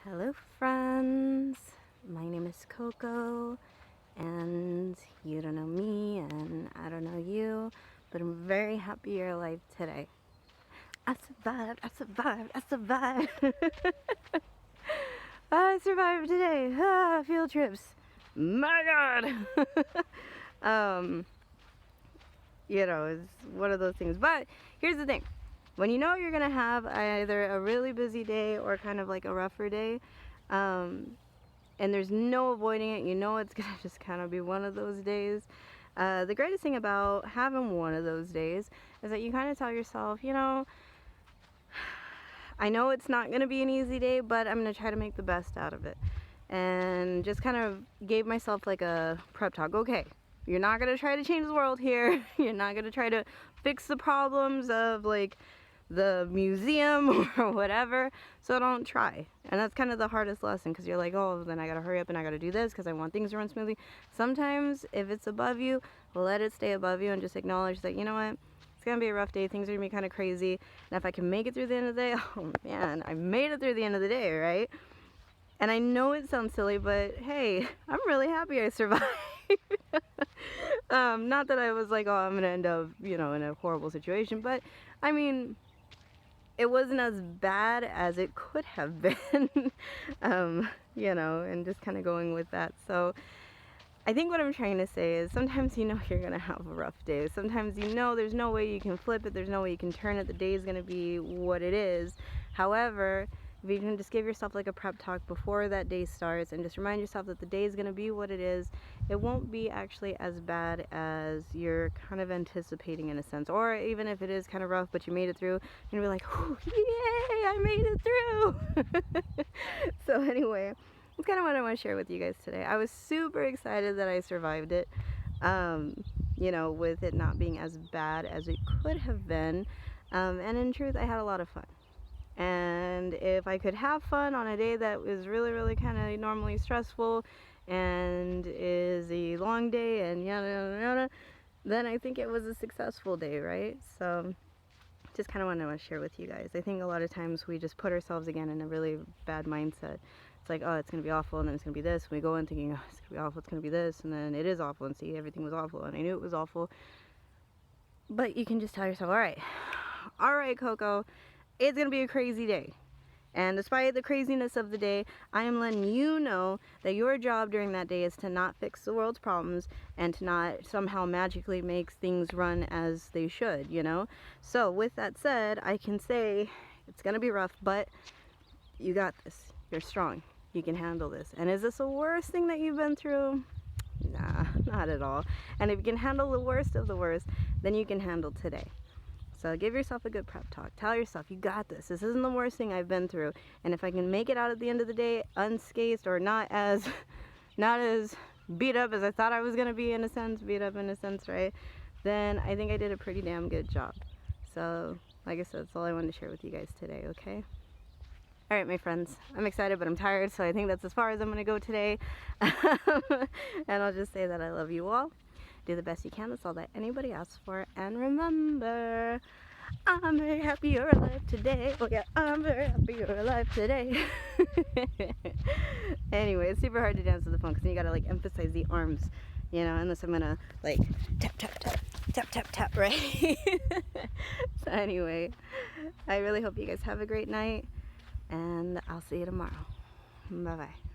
Hello friends, my name is Coco, and you don't know me and I don't know you, but I'm very happy you're alive today. I survived, I survived, I survived. I survived today. Field trips. My God. It's one of those things. But here's the thing. When you know you're going to have either a really busy day or kind of like a rougher day, and there's no avoiding it, you know it's going to just kind of be one of those days. The greatest thing about having one of those days is that you kind of tell yourself, I know it's not going to be an easy day, but I'm going to try to make the best out of it. And just kind of gave myself like a prep talk. Okay, you're not going to try to change the world here. You're not going to try to fix the problems of like the museum or whatever, so don't try. And that's kind of the hardest lesson, because you're like, oh, then I gotta hurry up and I gotta do this because I want things to run smoothly. Sometimes if it's above you, let it stay above you and just acknowledge that, you know what, it's gonna be a rough day, things are gonna be kind of crazy, and if I can make it through the end of the day, oh man, I made it through the end of the day, right? And I know it sounds silly, but hey, I'm really happy I survived. Not that I was like, oh, I'm gonna end up, in a horrible situation, but I mean, it wasn't as bad as it could have been, and just kind of going with that. So I think what I'm trying to say is sometimes you're going to have a rough day. Sometimes there's no way you can flip it. There's no way you can turn it. The day is going to be what it is. However, if you can just give yourself like a prep talk before that day starts and just remind yourself that the day is going to be what it is, it won't be actually as bad as you're kind of anticipating in a sense. Or even if it is kind of rough but you made it through, you're going to be like, yay, I made it through. So anyway, that's kind of what I want to share with you guys today. I was super excited that I survived it, with it not being as bad as it could have been. And in truth, I had a lot of fun. And if I could have fun on a day that was really, really kind of normally stressful and is a long day and yada, yada, yada, then I think it was a successful day, right? So just kind of wanted to share with you guys. I think a lot of times we just put ourselves again in a really bad mindset. It's like, oh, it's going to be awful, and then it's going to be this. And we go in thinking, oh, it's going to be awful, it's going to be this, and then it is awful, and see, everything was awful, and I knew it was awful. But you can just tell yourself, all right, Coco, it's going to be a crazy day. And despite the craziness of the day, I am letting you know that your job during that day is to not fix the world's problems and to not somehow magically make things run as they should, So with that said, I can say it's going to be rough, but you got this. You're strong. You can handle this. And is this the worst thing that you've been through? Nah, not at all. And if you can handle the worst of the worst, then you can handle today. So give yourself a good prep talk. Tell yourself, you got this. This isn't the worst thing I've been through. And if I can make it out at the end of the day unscathed or not as beat up as I thought I was going to be, in a sense, right? Then I think I did a pretty damn good job. So, like I said, that's all I wanted to share with you guys today, okay? All right, my friends, I'm excited, but I'm tired, so I think that's as far as I'm going to go today. And I'll just say that I love you all. Do the best you can. That's all that anybody asks for. And remember, I'm very happy you're alive today. Oh yeah, I'm very happy you're alive today. Anyway, it's super hard to dance with the phone because you gotta like emphasize the arms, unless I'm gonna like tap, tap, tap, tap, tap, tap, right? So anyway, I really hope you guys have a great night, and I'll see you tomorrow. Bye-bye.